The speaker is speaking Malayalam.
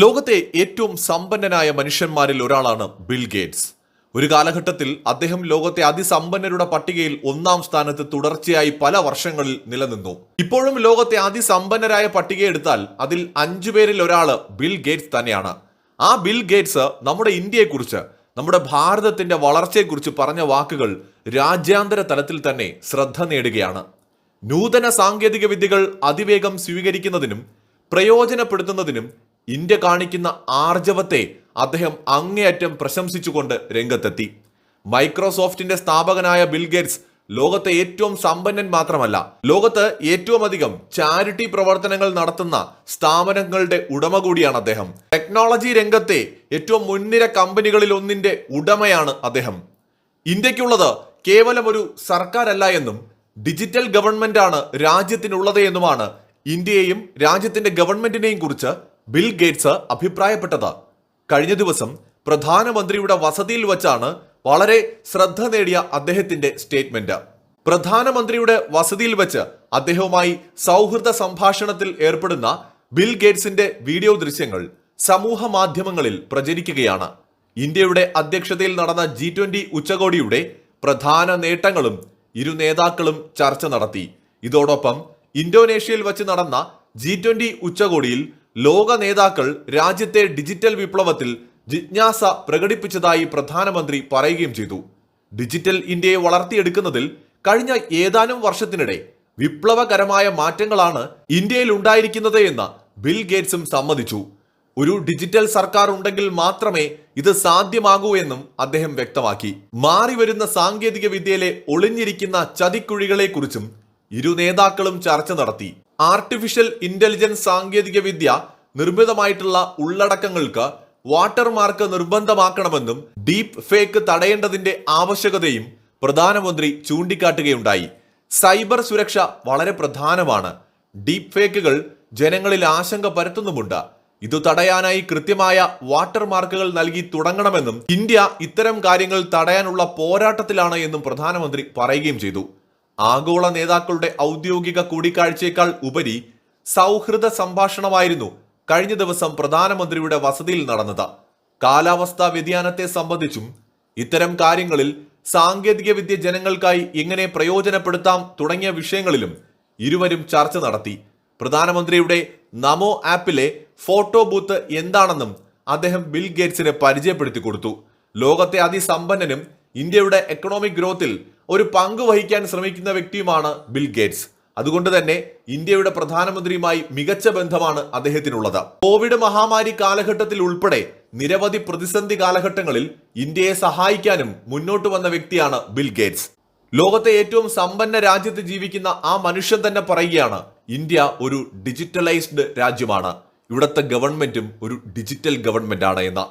ലോകത്തെ ഏറ്റവും സമ്പന്നനായ മനുഷ്യന്മാരിൽ ഒരാളാണ് ബിൽ ഗേറ്റ്സ്. ഒരു കാലഘട്ടത്തിൽ അദ്ദേഹം ലോകത്തെ അതിസമ്പന്നരുടെ പട്ടികയിൽ ഒന്നാം സ്ഥാനത്ത് തുടർച്ചയായി പല വർഷങ്ങളിൽ നിലനിന്നു. ഇപ്പോഴും ലോകത്തെ അതിസമ്പന്നരായ പട്ടിക എടുത്താൽ അതിൽ 5 പേരിൽ ഒരാള് ബിൽ ഗേറ്റ്സ് തന്നെയാണ്. ആ ബിൽ ഗേറ്റ്സ് നമ്മുടെ ഇന്ത്യയെക്കുറിച്ച്, നമ്മുടെ ഭാരതത്തിന്റെ വളർച്ചയെക്കുറിച്ച് പറഞ്ഞ വാക്കുകൾ രാജ്യാന്തര തലത്തിൽ തന്നെ ശ്രദ്ധ നേടുകയാണ്. നൂതന സാങ്കേതിക വിദ്യകൾ അതിവേഗം സ്വീകരിക്കുന്നതിനും പ്രയോജനപ്പെടുത്തുന്നതിനും ഇന്ത്യ കാണിക്കുന്ന ആർജവത്തെ അദ്ദേഹം അങ്ങേയറ്റം പ്രശംസിച്ചുകൊണ്ട് രംഗത്തെത്തി. മൈക്രോസോഫ്റ്റിന്റെ സ്ഥാപകനായ ബിൽ ഗേറ്റ്സ് ലോകത്തെ ഏറ്റവും സമ്പന്നൻ മാത്രമല്ല, ലോകത്ത് ഏറ്റവും അധികം ചാരിറ്റി പ്രവർത്തനങ്ങൾ നടത്തുന്ന സ്ഥാപനങ്ങളുടെ ഉടമ കൂടിയാണ് അദ്ദേഹം. ടെക്നോളജി രംഗത്തെ ഏറ്റവും മുൻനിര കമ്പനികളിൽ ഒന്നിന്റെ ഉടമയാണ് അദ്ദേഹം. ഇന്ത്യക്കുള്ളത് കേവലം ഒരു സർക്കാരല്ല എന്നും ഡിജിറ്റൽ ഗവൺമെന്റ് ആണ് രാജ്യത്തിനുള്ളത് എന്നുമാണ് ഇന്ത്യയെയും രാജ്യത്തിന്റെ ഗവൺമെന്റിനെയും കുറിച്ച് ബിൽ ഗേറ്റ്സ് അഭിപ്രായപ്പെട്ടത്. കഴിഞ്ഞ ദിവസം പ്രധാനമന്ത്രിയുടെ വസതിയിൽ വച്ചാണ് വളരെ ശ്രദ്ധ നേടിയ അദ്ദേഹത്തിന്റെ സ്റ്റേറ്റ്മെന്റ്. പ്രധാനമന്ത്രിയുടെ വസതിയിൽ വെച്ച് അദ്ദേഹവുമായി സൗഹൃദ സംഭാഷണത്തിൽ ഏർപ്പെടുന്ന ബിൽ ഗേറ്റ്സിന്റെ വീഡിയോ ദൃശ്യങ്ങൾ സമൂഹ മാധ്യമങ്ങളിൽ പ്രചരിക്കുകയാണ്. ഇന്ത്യയുടെ അധ്യക്ഷതയിൽ നടന്ന G20 ഉച്ചകോടിയുടെ പ്രധാന നേട്ടങ്ങളും ഇരു നേതാക്കളും ചർച്ച നടത്തി. ഇതോടൊപ്പം ഇന്തോനേഷ്യയിൽ വച്ച് നടന്ന G20 ഉച്ചകോടിയിൽ ലോക നേതാക്കൾ രാജ്യത്തെ ഡിജിറ്റൽ വിപ്ലവത്തിൽ ജിജ്ഞാസ പ്രകടിപ്പിച്ചതായി പ്രധാനമന്ത്രി പറയുകയും ചെയ്തു. ഡിജിറ്റൽ ഇന്ത്യയെ വളർത്തിയെടുക്കുന്നതിൽ കഴിഞ്ഞ ഏതാനും വർഷത്തിനിടെ വിപ്ലവകരമായ മാറ്റങ്ങളാണ് ഇന്ത്യയിൽ ഉണ്ടായിരിക്കുന്നത് എന്ന് ബിൽ ഗേറ്റ്സും സമ്മതിച്ചു. ഒരു ഡിജിറ്റൽ സർക്കാർ ഉണ്ടെങ്കിൽ മാത്രമേ ഇത് സാധ്യമാകൂ എന്നും അദ്ദേഹം വ്യക്തമാക്കി. മാറിവരുന്ന സാങ്കേതിക വിദ്യയിലെ ഒളിഞ്ഞിരിക്കുന്ന ചതിക്കുഴികളെ കുറിച്ചും ഇരു നേതാക്കളും ചർച്ച നടത്തി. ആർട്ടിഫിഷ്യൽ ഇന്റലിജൻസ് സാങ്കേതിക വിദ്യ നിർമ്മിതമായിട്ടുള്ള ഉള്ളടക്കങ്ങൾക്ക് വാട്ടർമാർക്ക് നിർബന്ധമാക്കണമെന്നും ഡീപ് ഫേക്ക് തടയേണ്ടതിന്റെ ആവശ്യകതയും പ്രധാനമന്ത്രി ചൂണ്ടിക്കാട്ടുകയുണ്ടായി. സൈബർ സുരക്ഷ വളരെ പ്രധാനമാണ്. ഡീപ് ഫേക്കുകൾ ജനങ്ങളിൽ ആശങ്ക പരത്തുന്നുമുണ്ട്. ഇത് തടയാനായി കൃത്യമായ വാട്ടർമാർക്കുകൾ നൽകി തുടങ്ങണമെന്നും ഇന്ത്യ ഇത്തരം കാര്യങ്ങൾ തടയാനുള്ള പോരാട്ടത്തിലാണ് എന്നും പ്രധാനമന്ത്രി പറയുകയും ചെയ്തു. ആഗോള നേതാക്കളുടെ ഔദ്യോഗിക കൂടിക്കാഴ്ചയേക്കാൾ ഉപരി സൗഹൃദ സംഭാഷണമായിരുന്നു കഴിഞ്ഞ ദിവസം പ്രധാനമന്ത്രിയുടെ വസതിയിൽ നടന്നത്. കാലാവസ്ഥാ വ്യതിയാനത്തെ സംബന്ധിച്ചും ഇത്തരം കാര്യങ്ങളിൽ സാങ്കേതിക വിദ്യ ജനങ്ങൾക്കായി എങ്ങനെ പ്രയോജനപ്പെടുത്താം തുടങ്ങിയ വിഷയങ്ങളിലും ഇരുവരും ചർച്ച നടത്തി. പ്രധാനമന്ത്രിയുടെ നമോ ആപ്പിലെ ഫോട്ടോ ബൂത്ത് എന്താണെന്നും അദ്ദേഹം ബിൽ ഗേറ്റ്സിന് പരിചയപ്പെടുത്തി കൊടുത്തു. ലോകത്തെ അതിസമ്പന്നനും ഇന്ത്യയുടെ എക്കണോമിക് ഗ്രോത്തിൽ ഒരു പങ്ക് വഹിക്കാൻ ശ്രമിക്കുന്ന വ്യക്തിയുമാണ് ബിൽ ഗേറ്റ്സ്. അതുകൊണ്ട് തന്നെ ഇന്ത്യയുടെ പ്രധാനമന്ത്രിയുമായി മികച്ച ബന്ധമാണ് അദ്ദേഹത്തിനുള്ളത്. കോവിഡ് മഹാമാരി കാലഘട്ടത്തിൽ ഉൾപ്പെടെ നിരവധി പ്രതിസന്ധി കാലഘട്ടങ്ങളിൽ ഇന്ത്യയെ സഹായിക്കാനും മുന്നോട്ട് വന്ന വ്യക്തിയാണ് ബിൽ ഗേറ്റ്സ്. ലോകത്തെ ഏറ്റവും സമ്പന്ന രാജ്യത്ത് ജീവിക്കുന്ന ആ മനുഷ്യൻ തന്നെ പറയുകയാണ്, ഇന്ത്യ ഒരു ഡിജിറ്റലൈസ്ഡ് രാജ്യമാണ്, ഇവിടുത്തെ ഗവൺമെന്റും ഒരു ഡിജിറ്റൽ ഗവൺമെന്റ് ആണ് എന്ന്.